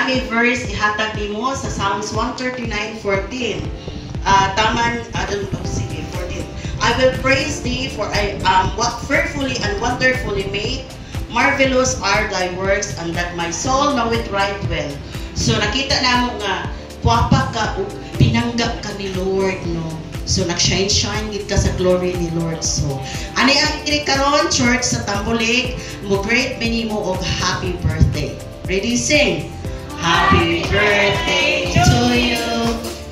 nami verse ihatag nimo sa Psalms 139:14. Sige, 14. I will praise thee for I am fearfully and wonderfully made. Marvelous are thy works, and that my soul knoweth right well. So nakita namo nga puwapa ka ug pinanggap ka ni Lord, no. So nag-shine gid ka sa glory ni Lord. So ani ang kini karon church sa Tambolig, mo great minimo og happy birthday. Ready, sing. Happy birthday to you.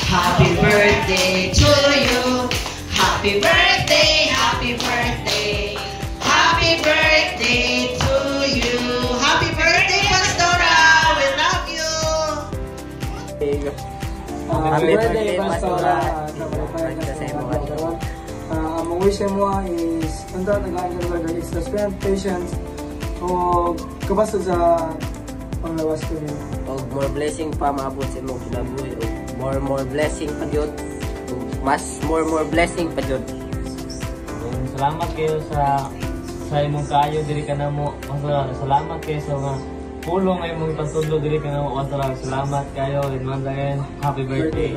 Happy birthday to you. Happy birthday, happy birthday. Happy birthday to you. Happy birthday, Pastora. We love you. Happy birthday, Pastora. Ang wish mo is unta nag-aangal Lord is the strength, patience o kabasa sa panglawas ko niyo. O more blessing pa maabot sa imong kinabuhi o more blessing pa gyud. Mas more blessing pa gyud. Salamat kayo sa imong kaayo diri kanamo. Salamat kayo sa mga pulong ay mong ipatudlo diri kanamo. Salamat kayo and once again happy birthday.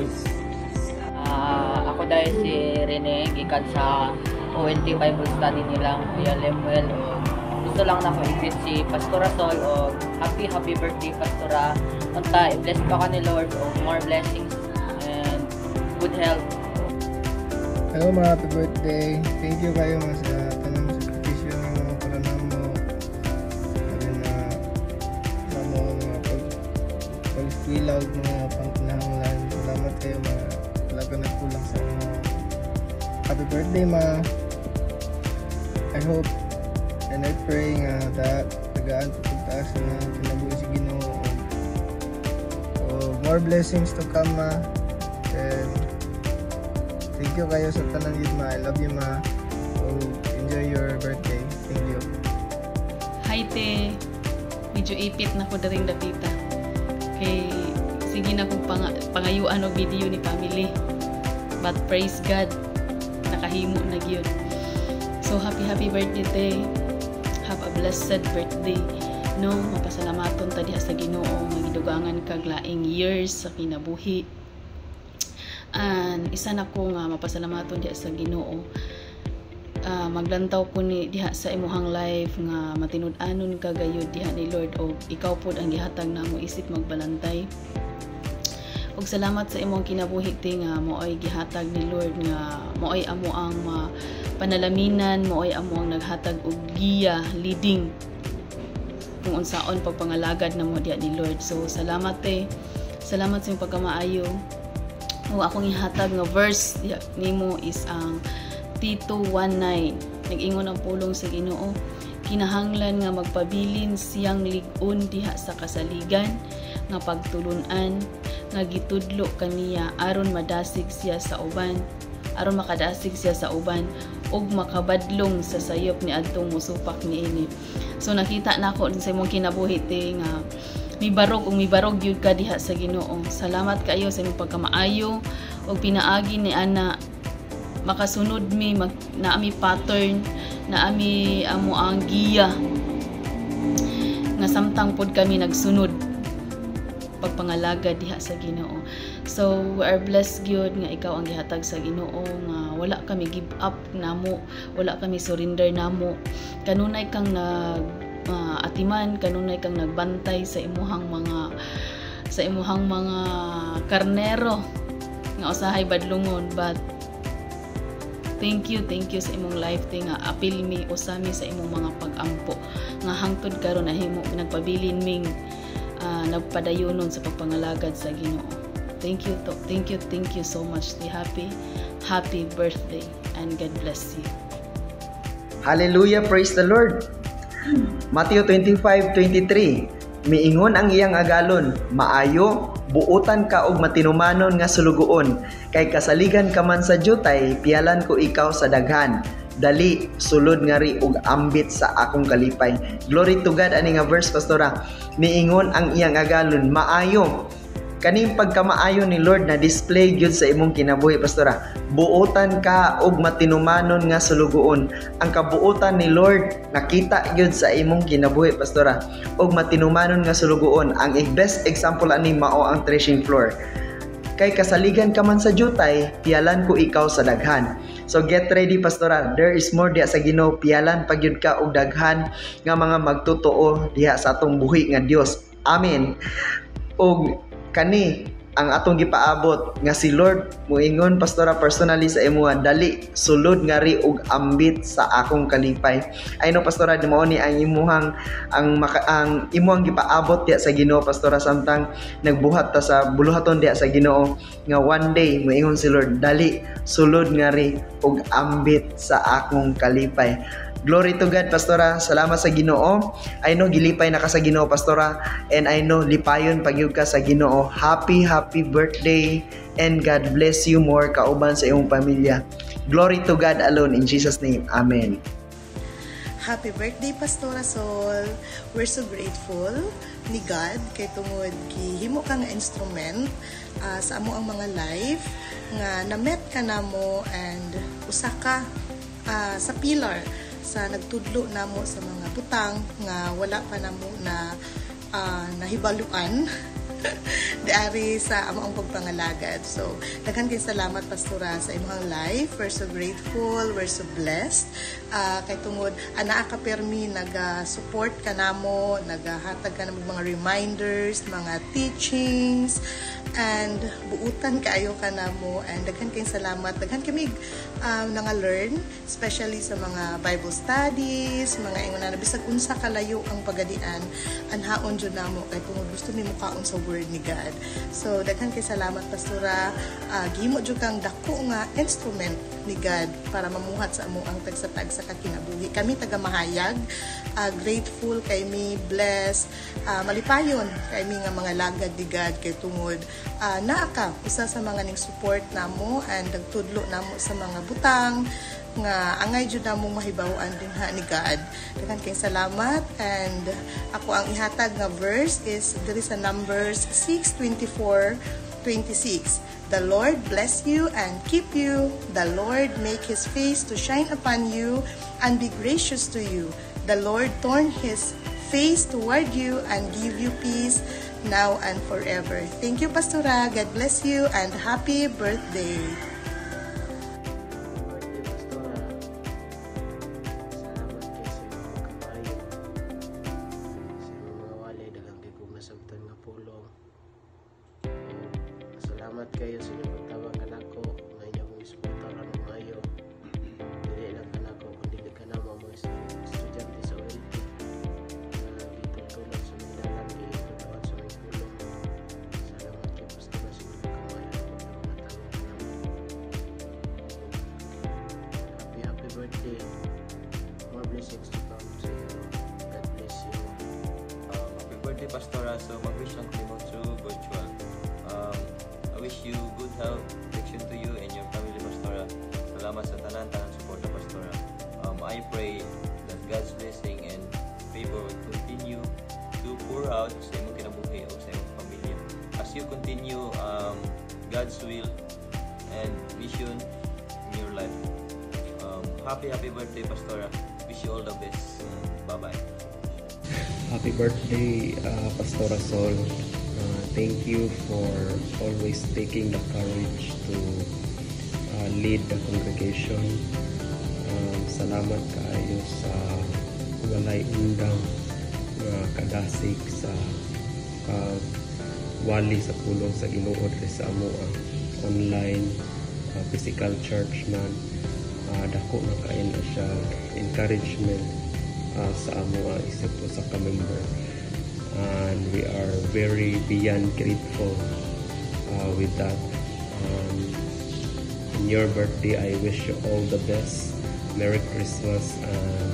Ako dahil si Rene gikan sa ONT Bible Study nilang Kuya Lemuel. Gusto lang na ko i-greet si Pastora Sol o happy birthday Pastora. Unta i-bless pa ka ni Lord o more blessings and good health. Hello mga happy birthday. Thank you kayo mga sa tanong sakripisyo ng mga paranam mo. Sabi na mga pagkilaw mga pangkinahanglan. Salamat kayo mga talaga nagkulang sa mga happy birthday ma. I hope and I pray nga tagaan pagtaas na kinabuhi si Ginoo o more blessings to come ma. And thank you kayo sa tanan yun ma. I love you ma. So enjoy your birthday. Thank you. Hi te. Medyo ipit na ko daring dapita. Kay sige na kong pangayuan og video ni family. But praise God, nakahimo na gyud. So happy birthday te. Have a blessed birthday. No, mapasalamaton ta diha sa Ginoo nga gidugangan kag laing years sa kinabuhi. And isa na ko nga mapasalamaton diha sa Ginoo. Maglantaw ko ni diha sa imuhang life nga matinud-anon ka gayud diha ni Lord o ikaw pod ang gihatag namo isip magbalantay. Og salamat sa imong kinabuhi te nga moay gihatag ni Lord nga moay amo ang panalaminan, moay amo ang naghatag og giya, leading kung unsaon pagpangalagad namo diha ni Lord. So salamat te. Salamat sa imong pagkamaayo. O akong ihatag nga verse nimo is ang Tito 1:9. Nag-ingon ang pulong sa Ginoo, kinahanglan nga magpabilin siyang lig-on diha sa kasaligan nga pagtulunan nga gitudlo kaniya aron madasig siya sa uban, aron makadasig siya sa uban ug makabadlong sa sayop ni adtong musupak niini. So nakita nako sa imong kinabuhi te nga mibarog gyud ka diha sa Ginoo. Salamat kayo sa imong pagkamaayo ug pinaagi ni ana makasunod mi naami pattern naami amo ang giya nga samtang pod kami nagsunod pagpangalaga diha sa Ginoo. So we are blessed gyud nga ikaw ang gihatag sa Ginoo nga wala kami give up namo, wala kami surrender namo. Kanunay kang atiman, kanunay kang nagbantay sa imuhang mga karnero nga usahay badlungon. But thank you sa imong life te nga apil mi usami sa imong mga pag-ampo nga hangtod karon nahimo nagpabilin ming nagpadayonon sa pagpangalagad sa Ginoo. Thank you so much. Happy birthday and God bless you. Hallelujah, praise the Lord. Matthew 25:23. Miingon ang iyang agalon, maayo, buutan ka og matinumanon nga sulugoon, kay kasaligan ka man sa jutay, piyalan ko ikaw sa daghan. Dali, sulod nga ri og ambit sa akong kalipay. Glory to God, ani nga verse pastora. Miingon ang iyang agalon, maayo. Kaning pagkamaayo ni Lord na display gyud sa imong kinabuhi, pastora. Buotan ka og matinumanon nga sulugoon. Ang kabuotan ni Lord nakita gyud sa imong kinabuhi, pastora, og matinumanon nga sulugoon. Ang best example ani mao ang threshing floor. Kay kasaligan ka man sa jutay, pialan ko ikaw sa daghan. So get ready, pastora. There is more diha sa Ginoo. Pialan pagyud ka og daghan nga mga magtotoo diha sa atong buhi nga Dios. Amen. Og kani ang atong gipaabot nga si Lord moingon, pastora, personally sa imuha, dali sulod nga ri og ambit sa akong kalipay. I know, pastora, di mao ni ang imuhang ang imuhang gipaabot diha sa Ginoo, pastora, samtang nagbuhat ta sa buluhaton diha sa Ginoo nga one day moingon si Lord, dali sulod nga ri og ambit sa akong kalipay. Glory to God, pastora. Salamat sa Ginoo. I know gilipay na ka sa Ginoo, pastora, and I know lipayon pagyud ka sa Ginoo. Happy birthday, and God bless you more kauban sa imong pamilya. Glory to God alone, in Jesus name. Amen. Happy birthday, Pastora Sol. We're so grateful ni God kay tungod gihimo ka nga instrument sa amo ang mga life nga na-met ka namo, and usa ka sa pillar sa nagtudlo namo sa mga butang nga wala pa namo na nahibaluan diari sa among pagpangalagad. So daghan kay salamat, pastora, sa imong life. We're so grateful, we're so blessed kay tungod anaa ka permi naga-support ka namo, nagahatag ka namo mga reminders, mga teachings, and buutan kaayo ka namo, and daghan kay salamat. Daghan kami nanga-learn, especially sa mga Bible studies, mga ingon na bisag unsa kalayo ang pagadian, anhaon jud namo kay tungod gusto mi mukaon sa word ni God. So daghan kay salamat, pastora. Gihimo jud kang dako nga instrument ni God para mamuhat sa amo ang tagsatag sa kakinabuhi. Kami taga Mahayag, grateful kay mi, blessed, malipayon kay mi nga mga lagad ni God kay tungod naa ka usa sa mga ning support namo, and nagtudlo namo sa mga butang nga angay jud namo mahibaw-an dinha ni God. Daghan kay salamat, and ako ang ihatag nga verse is diri sa Numbers 6:24-26. The Lord bless you and keep you. The Lord make His face to shine upon you and be gracious to you. The Lord turn His face toward you and give you peace now and forever. Thank you, Pastora. God bless you and happy birthday. Salamat kayo sa inyong pagtawag kanako, nga inyong isportaran ng mayo. Dili lang kanako, kundi ka na mga estudyante sa OLT dito tulad sa mga lang iitutawag sa mga pulong. Salamat kayo, pastora, sa inyong kamayo. Happy birthday. More blessings to come sa inyo. God bless you. Happy birthday, pastora. So mag-wish lang ko mo through virtual. I wish you good health, protection to you and your family, pastora. Salamat sa tanan support na, pastora. I pray that God's blessing and favor will continue to pour out sa imong kinabuhi o sa imong pamilya. As you continue God's will and vision in your life. Happy birthday, pastora. Wish you all the best. Bye-bye. Happy birthday, Pastora Sol. Thank you for always taking the courage to lead the congregation. Salamat kaayo sa walay undang kadasig sa wali sa pulong sa Ginoo sa amo ang online physical church man. Dako na kayo na siya encouragement sa amo isip ko sa ka-member. And we are very beyond grateful with that. In your birthday, I wish you all the best. Merry Christmas and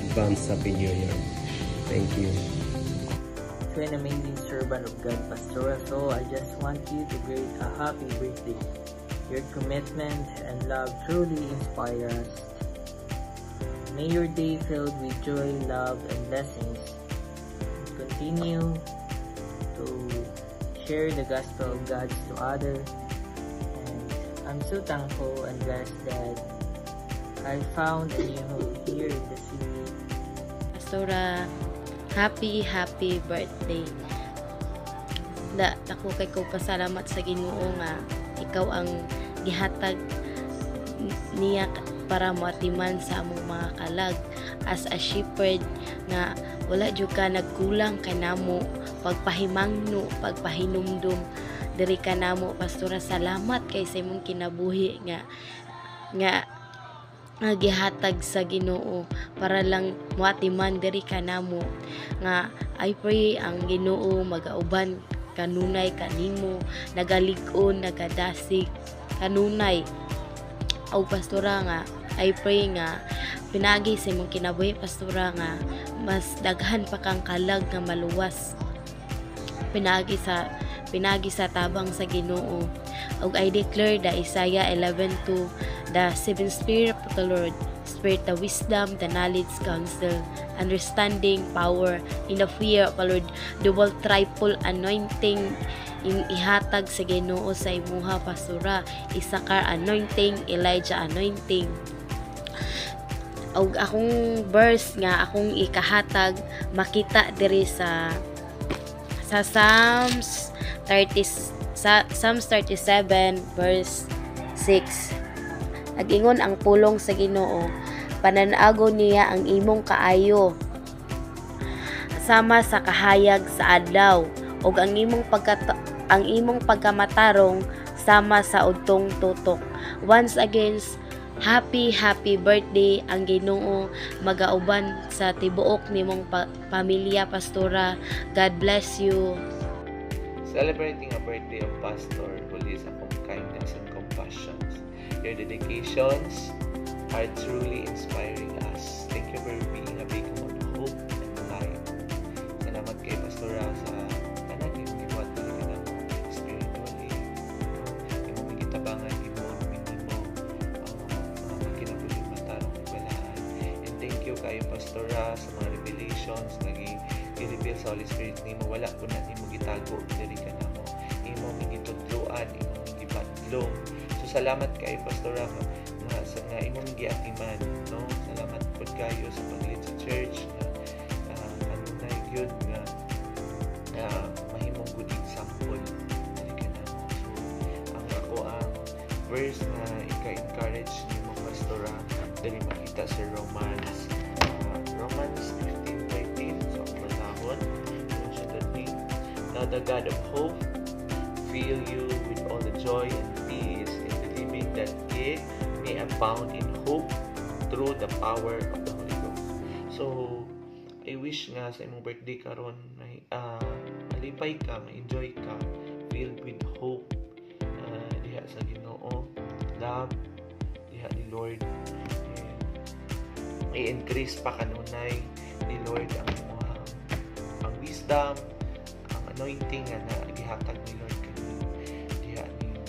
advance Happy New Year. Thank you. To an amazing servant of God, Pastora Sol, I just want you to greet a happy birthday. Your commitment and love truly inspire us. May your day filled with joy, love, and blessings. Continue to share the gospel of God to others. And I'm so thankful and blessed that I found a new home here in the city. Pastora, happy birthday. Ako kay ko pasalamat sa Ginoo nga ikaw ang gihatag niya para moatiman sa among mga kalag as a shepherd nga wala jud ka nagkulang kanamo pagpahimangno pagpahinumdum diri kanamo. Pastora, salamat kay sa imong kinabuhi nga gihatag sa Ginoo para lang moatiman diri kanamo nga I pray ang Ginoo magauban kanunay kanimo, nagalig-on, nagadasig kanunay. O pastora nga I pray nga pinagi sa imong kinabuhi pastora nga mas daghan pa kang kalag nga maluwas pinagi sa tabang sa Ginoo. Og I declare the Isaiah 11:2, the seven spirit of the Lord, spirit the wisdom, the knowledge, counsel, understanding, power, in the fear of the Lord, double triple anointing in ihatag sa Ginoo sa imuha pastora. Issachar anointing, Elijah anointing. Og akong verse nga akong ikahatag makita diri sa Psalms 37 verse 6. Agingon ang pulong sa Ginoo, pananago niya ang imong kaayo sama sa kahayag sa adlaw, ug ang imong pagkamatarong sama sa udtong tutok. Once again, happy birthday ang Ginoo magauban sa tibuok nimong pamilya pastora. God bless you. Celebrating a birthday of Pastor who lives upon kindness and compassion. Your dedications are truly inspiring us. Thank you for being a beacon of hope and light. Salamat kay Pastora sa tanan yung gibuhat ka na spiritually. Yung magitabangan imong minimo mga kinabuhi matarong ibalaan. And thank you kay Pastora sa mga revelations na i-reveal sa Holy Spirit nimo. Wala ko na nimo gitago diri ka na mo. Imo gitudloan, imo gibatlong. So salamat kay Pastora nga imong giatiman, no? Salamat pud kayo sa paglead sa church na kanunay gyud nga mahimong good example diri ka na mo. So ang verse na ika-encourage nimo Pastora diri makita sa Romans 15:13. So ang basahon now the God of hope fill you with all the joy and peace in believing that it may abound in hope through the power of the Holy Ghost. So I wish nga sa imong birthday karon malipay ka, ma-enjoy ka, filled with hope diha sa Ginoo, love diha ni Lord, i-increase pa kanunay ni Lord ang wisdom, ang anointing nga gihatag ni Lord kanimo diha niyo.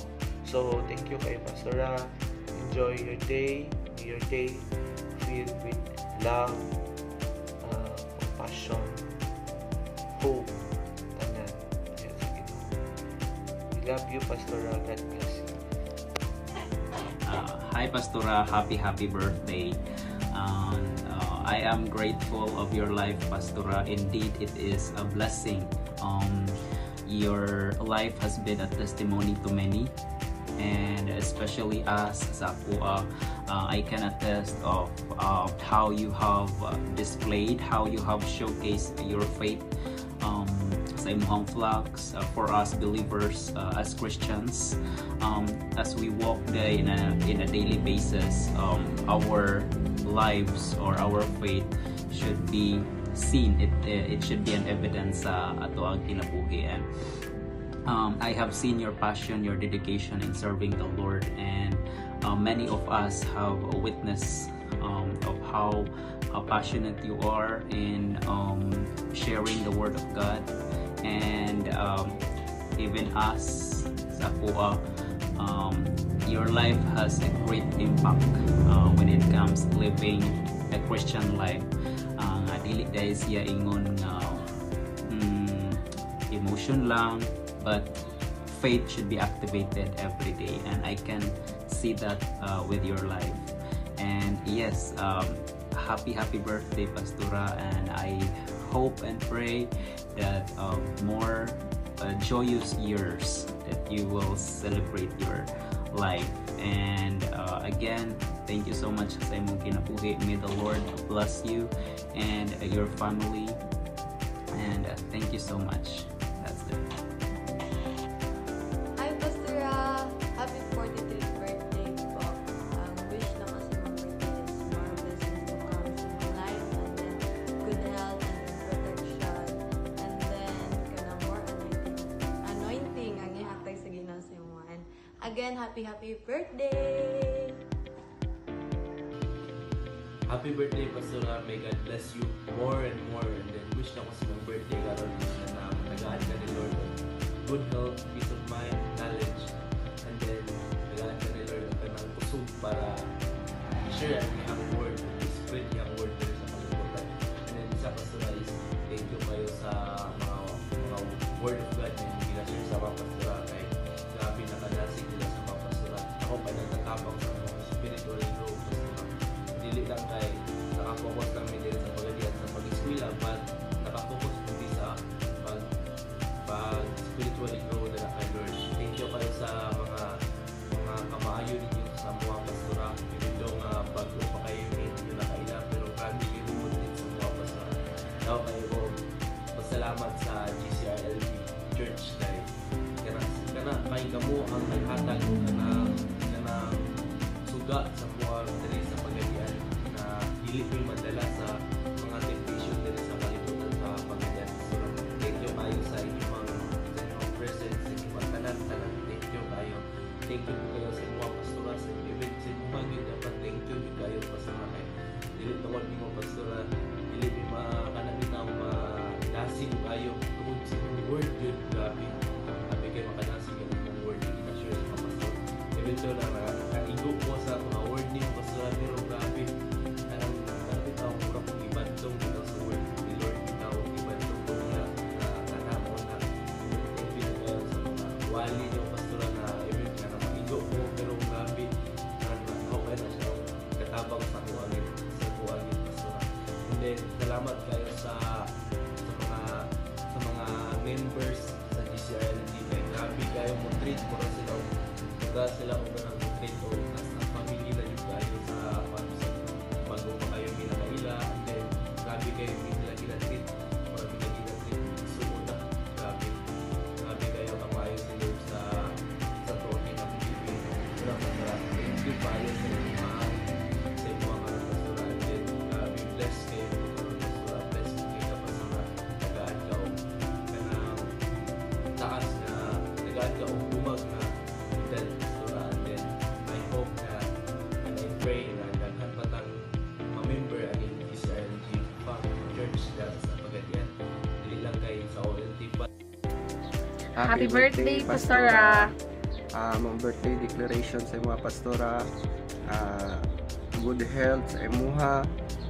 So thank you kay Pastora. Enjoy your day. May your day filled with love, compassion, hope, tanan. Yes, we love you, Pastora. God bless you. Hi, Pastora. Happy birthday. I am grateful of your life, Pastora. Indeed, it is a blessing. Your life has been a testimony to many, and especially us sa Apua. I can attest of how you have displayed, how you have showcased your faith sa imong vlogs for us believers as Christians. As we walk in a daily basis, our lives or our faith should be seen. It should be an evidence sa ato ang kinabuhi. And I have seen your passion, your dedication in serving the Lord, and many of us have a witness of how passionate you are in sharing the Word of God. And even us sa Apua, your life has a great impact when it comes to living a Christian life. Dili dahil siya ingon emotion lang, but faith should be activated every day, and I can see that with your life. And yes, happy birthday, Pastora, and I hope and pray that more joyous years that you will celebrate your life. And again, thank you so much sa imong kinabuhi. May the Lord bless you and your family, and thank you so much. That's it. Hi, Pastora! Happy 43th birthday po. Wish na kasi mong birthday is more blessings to come sa my life, and then good health and protection, and then kana more anointing ang ihatag sa Ginoo sa imo. And again, happy birthday! Happy birthday, Pastora. May God bless you more and more. And then wish na ko sa mong birthday karon na nagahan ka ni Lord of good health, peace of mind, knowledge. And then nagahan ka ni Lord of kanang kusog para i-share ang word, spread ang word dito sa kalibutan. And then isa, Pastora, is thank you kayo sa mga word of God na ginashare sa mga Pastora. Kay grabe nakadasig nila sa mga Pastora. Ako pa nagtatapang sa mga spiritual growth. Dili lang kay nakapokus lang mi dito sa pagadian sa pag-eskwela, but nakapokus din sa pag spiritually grow na kay Lord. Thank you kayo sa mga kamaayo ninyo sa mga Pastora. Even nga bago pa kayo medyo nakaila, pero grabe kayo din sa mga Pastora. Now kayo ko pasalamat sa GCRLB Church kay kana kay kamo ang naghatag kana suga sa mga diri sa pagadian na dili ko'y madala sa mga temptation diri sa kalibutan sa pagadian. So, thank you kayo sa inyong presence, sa inyong tanan. Thank you kayo. Thank you po kayo sa mga Pastora, sa event, sa mga dapat thank you kayo Pastora kay dili tungod nimo Pastora, dili mi makanabitaw madasig kayo tungod sa word good. Grabe kayo makadasig ang word na share sa mga Pastor. Even so na nakaigo po sa mga word ni Pastor, pero grabe anong itaw mura pong ibantong dito sa word ni Lord. Itaw ibantong po niya na kanamo na thank you kayo sa mga wali niyo Pastor na even na nakaigo po, pero grabe okay na siya katabang sa kuwagin Pastor. And then salamat kayo sa mga members sa GCRLD. Grabe kayo mo treat mo sila o ganang treat o as a family na yung kayo sa bago pa kayo pinakaila, and then grabe kayo pinagila-treat o pinagila-treat sumuna. Grabe kayo kamayo sila sa Tony ng Pilipino. Thank you kayo sa mga Pastora, and then be blessed kayo Pastora, blessed kayo pa sa mga tagaan ka o kanang taas na tagaan ka o bumag na then Pastora. And then I hope na and I pray na daghan patang ma-member ang GCRLG Church dahil sa pagadian. Dili lang kayo sa OLT pa. Happy birthday, Pastora! Mga birthday declaration sa mga Pastora. Good health sa imuha,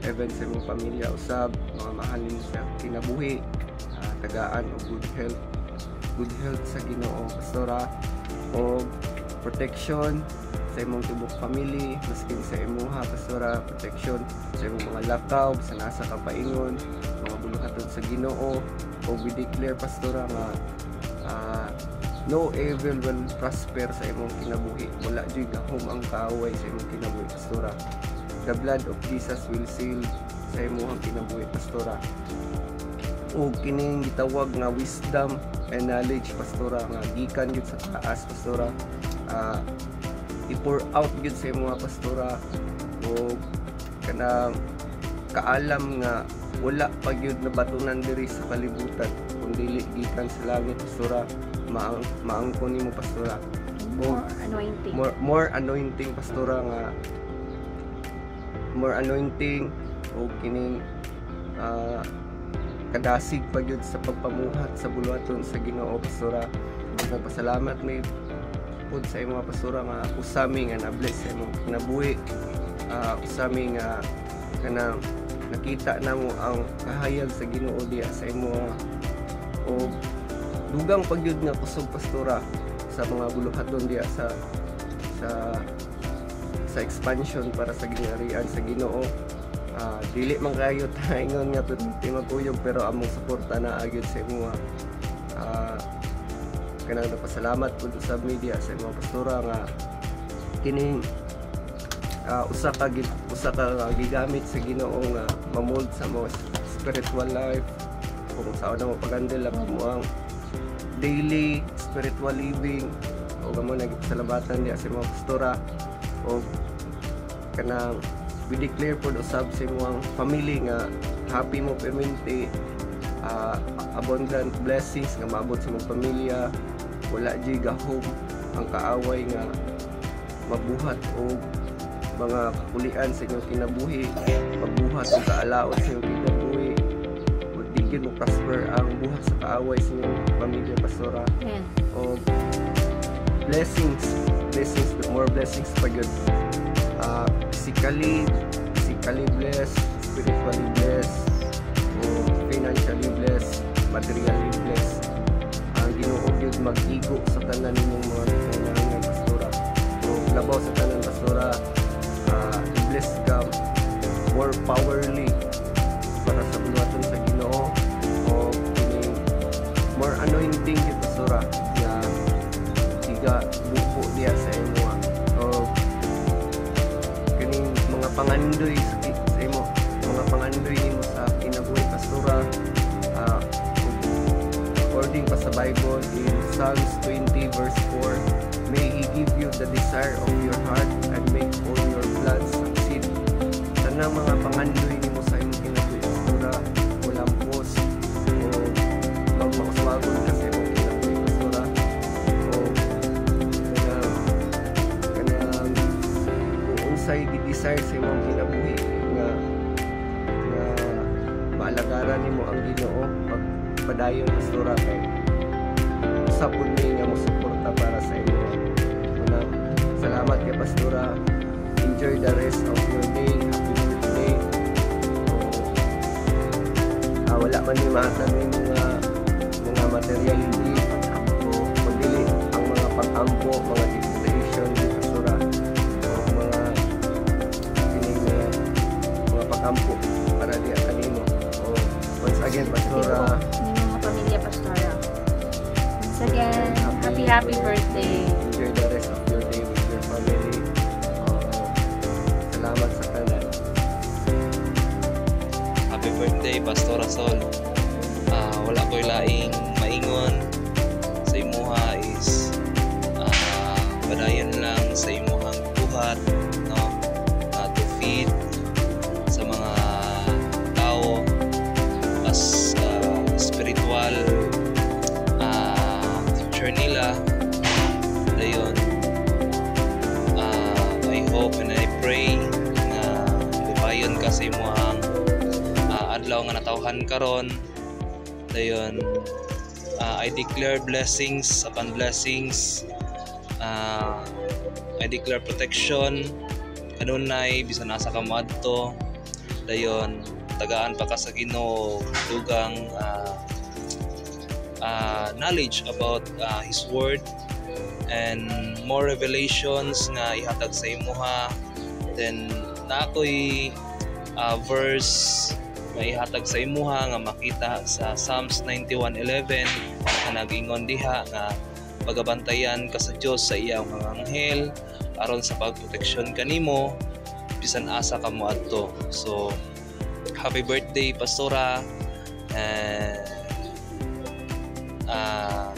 even sa imong pamilya usab, mga mahalin sa kinabuhi, tagaan o good health sa Ginoo Pastora, o protection sa imong tibok family, maskin sa imuha Pastora, protection sa imong mga lakaw sa nasa kapaingon, mga buluhaton sa Ginoo. O we declare Pastora nga no evil will prosper sa imong kinabuhi. Wala jud gahom ang kaaway sa imong kinabuhi Pastora. The blood of Jesus will seal sa imong kinabuhi Pastora. O kining gitawag nga wisdom and knowledge Pastora nga gikan gyud sa taas Pastora. I-pour out gyud sa imong Pastora, o kanang kaalam nga wala pa gyud nabatunan diri sa kalibutan kundi gikan sa langit Pastora. Maangkon nimo Pastora. More anointing Pastora, nga more anointing o kining kadasig pa gyud sa pagpamuhat sa buluhaton sa Ginoo Pastora. Nagpasalamat may pud sa imong Pastora nga usami nga na-bless sa imong kinabuhi, usami nga kanang nakita namo ang kahayag sa Ginoo diha sa imo, o dugang pagyud nga kusog pastora sa mga buluhaton diya sa expansion para sa gingharian sa Ginoo. Dili man kayo taingon nga tuti magkuyog, pero among suporta na agyud sa imo. Kanang napasalamat pud sa media sa mga pastora nga kining usa ka gigamit sa Ginoo nga mamold sa mga spiritual life, kung saan na mapagandel ang mo ang daily spiritual living, o mo nagpasalabatan diya sa mga pastora, o kanang we declare po usab sa imong family nga happy mo permanente, abundant blessings nga maabot sa imong pamilya, wala jay gahom ang kaaway nga mabuhat o mga kakulian sa inyong kinabuhi, magbuhat o kaalaot sa inyong kinabuhi, digid mo prosper ang buhat sa kaaway sa inyong pamilya pastora. O blessings, more blessings pa yun. Physically blessed, spiritually blessed, o financially blessed, materially blessed. Ang Ginoo gyud mag-igo sa tanan ninyong mga kailangan pastora. O labaw sa tanan pastora, bless ka more powerly para sa buluhaton sa Ginoo, o more anointing gyud pastora nga tiga buko diya sa imo. Pangandoy sa imo, mga pangandoy nimo sa kinabuhi pastora, according pa sa Bible in Psalms 20 verse 4, may He give you the desire of your heart and make all your plans succeed. Tanang mga pangandoy nimo sa imong kinabuhi pastora, walang pos o magmauswagon ka sa imong kinabuhi pastora, o kanang unsay desire sa imong kinabuhi nga maalagaran nimo ang Ginoo pagpadayon pastora, kay usapon ni nga mo suporta para sa imo. Salamat kay pastora. Enjoy the rest of your day. Happy birthday. Wala man ni maatan mga material gift o magdili ang mga pag-ampo, mga decoration ni pastora, kampo para di kanimo. Once again pastora, mga pamilya pastora, once again happy birthday. Enjoy the rest of your day with your family. Salamat sa tanan. Happy birthday Pastora Sol. Wala ko'y laing maingon sa imuha is padayon lang sa imuhang buhat, no, to feed sa mga tao as spiritual future nila. Dayon, I hope and I pray na lipayon ka sa imuhang adlaw nga natawhan karon. Dayon, I declare blessings upon blessings. I declare protection kanunay bisan asa ka moadto. Dayon, tagaan pa ka sa Ginoo dugang knowledge about His Word and more revelations nga ihatag sa imuha. Then na ako'y verse nga ihatag sa imuha nga makita sa Psalms 91:11 nga nagingon diha nga pagabantayan ka sa Dios sa iyang mga anghel aron sa pagproteksyon kanimo bisan asa ka moadto. So happy birthday pastora,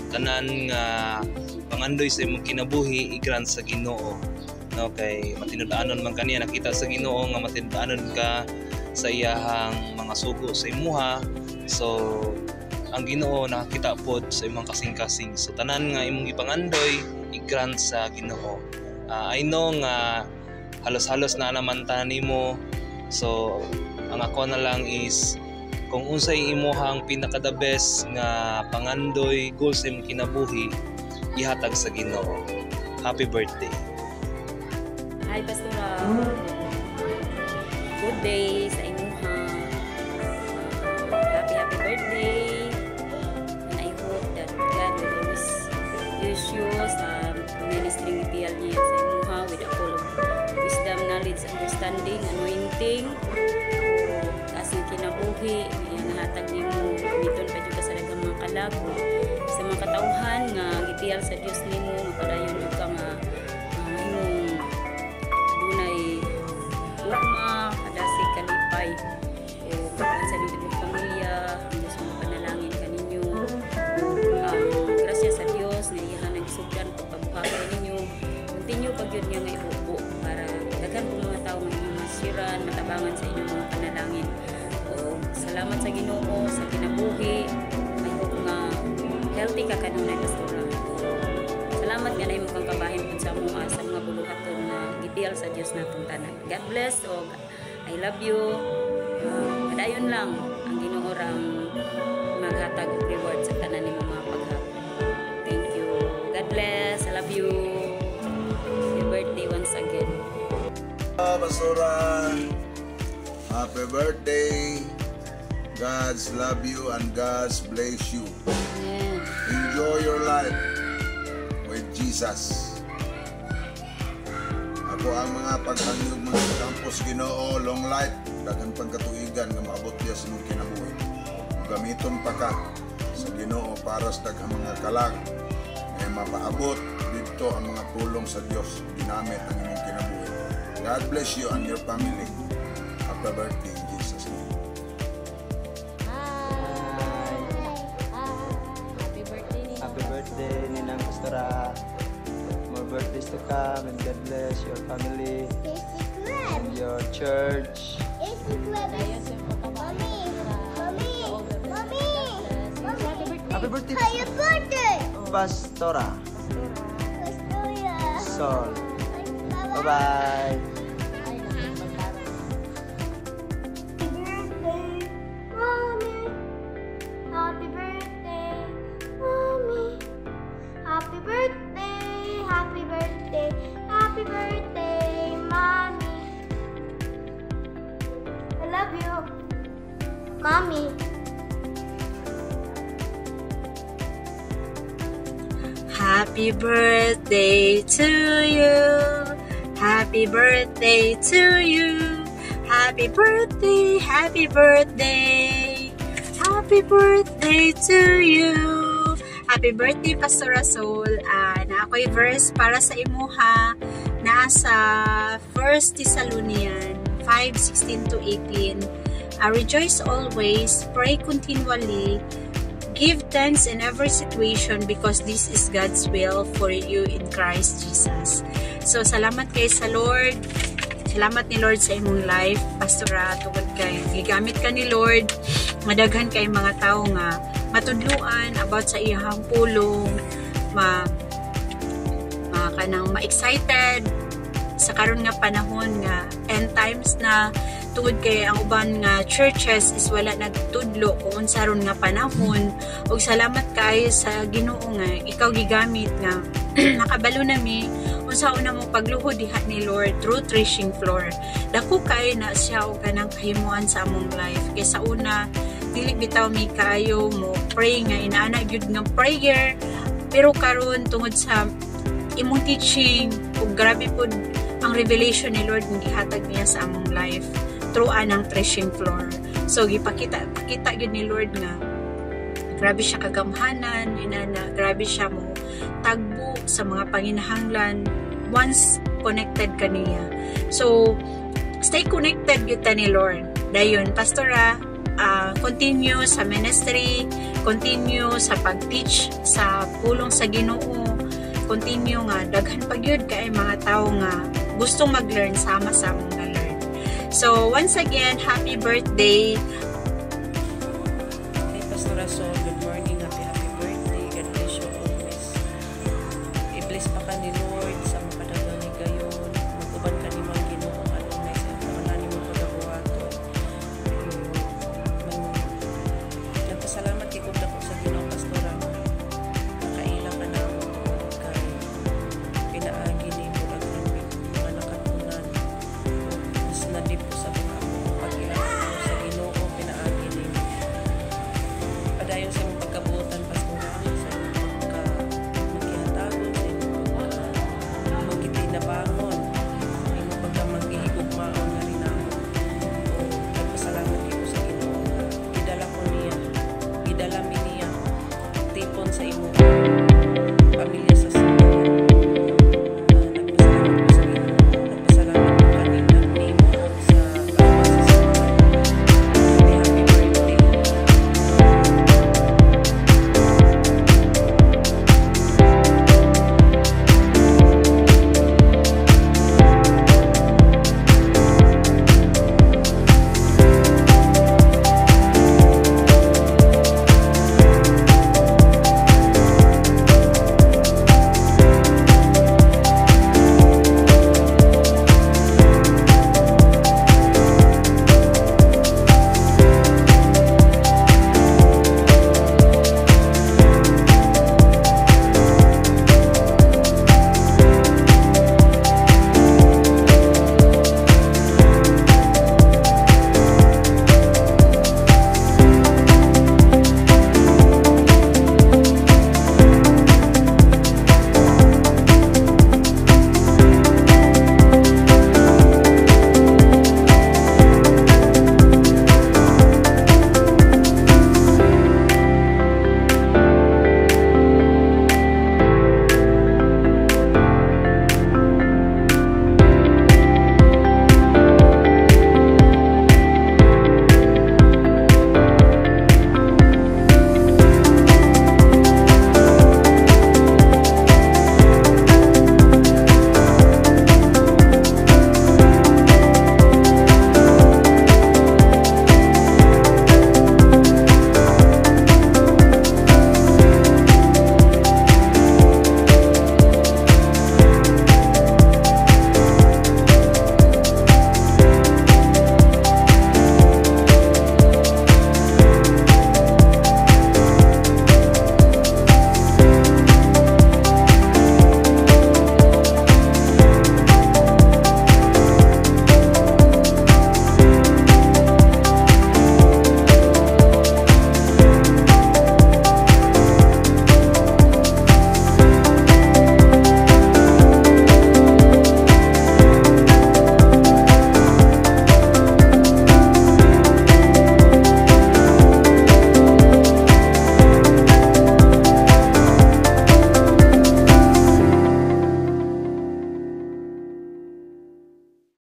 tanan nga pangandoy sa imong kinabuhi i-grant sa Ginoo, no, kay matinud-anon man kaniya nakita sa Ginoo nga matinud-anon ka sa iyahang mga sugo sa imuha. So ang Ginoo nakakita pod sa imong kasing-kasing. So tanan nga imong ipangandoy i-grant sa Ginoo. I know nga halos-halos na naman nimo. So ang ako na lang is kung unsay imuhang pinaka the best nga pangandoy goal sa imong kinabuhi ihatag sa Ginoo. Happy birthday. Hi pastora. Good day sa imuha. Happy birthday. And I hope that God paglago sa mga katauhan nga gitiyal sa Dios nimo mapadayon ka nga imong dunay ugma kadasi kalipay o sa imong pamilya ang Dios mo panalangin kaninyo grasya sa Dios nga iyahan nagsugdan pagpabuhay ninyo continue pagyud nga ibubo para daghan po mga tao nga inyong masiran matabangan sa inyong mga panalangin. Salamat sa Ginoo sa kinabuhi. I hope nga healthy ka kanunay pastora. Salamat nga na mo kang kabahin pud sa mga buluhaton na gibiyal sa Dios natong tanan. God bless o I love you. Padayon lang ang Ginoo rang maghatag og reward sa tanan nimo mga paghap. Thank you. God bless. I love you. Happy birthday once again. Pastora, happy birthday. God's love you and God's bless you. Enjoy your life with Jesus. Ako ang mga pagtanyog mga campus Ginoo, long life, daghang pagkatuigan nga maabot diya sa imong kinabuhi. Gamiton pa ka sa Ginoo para sa daghang mga kalag nga mapaabot dito ang mga tulong sa Dios ginamit ang imong kinabuhi. God bless you and your family. Happy birthday in Jesus' name. Happy birthday, Ninang Pastora. More birthdays to come, and God bless your family and your church. Happy birthday, Pastora. Sol. Bye-bye. Happy birthday, Mommy. Happy birthday, happy birthday, happy birthday, Mommy. I love you, Mommy. Happy birthday to you. Happy birthday to you. Happy birthday, happy birthday. Happy birthday to you. Happy birthday, Pastora Sol. Na ako'y verse para sa imuha. Nasa 1 Thessalonians 5:16-18. Rejoice always, pray continually, give thanks in every situation because this is God's will for you in Christ Jesus. So, salamat kay sa Lord. Salamat ni Lord sa imong life, Pastora. Tungod kay gigamit ka ni Lord. Madaghan kay mga tao nga matudluan about sa iyang pulong, kanang ma-excited sa karon nga panahon nga end times na tungod kay ang uban nga churches is wala nagtudlo kung unsa ron nga panahon. Og salamat kay sa Ginoo nga ikaw gigamit nga nakabalo nami unsa una mo pagluhod diha ni Lord through threshing floor. Dako kay na siya og kanang kahimuan sa among life. Kay sa una dili bitaw mi kaayo mo pray nga inaana gyud nga prayer, pero karon tungod sa imong teaching ug grabe pud ang revelation ni Lord nga gihatag niya sa among life through anang threshing floor. So gipakita gyud ni Lord nga grabe siya kagamhanan, inana grabe siya mo tagbo sa mga panginahanglan once connected kaniya. So stay connected gyud ta ni Lord. Dayon Pastora, continue sa ministry, continue sa pag-teach sa pulong sa Ginoo, continue nga daghan pa gyud kay mga tao nga gustong mag-learn sama-sama nga learn. So once again, happy birthday. Hey Pastora Sol, good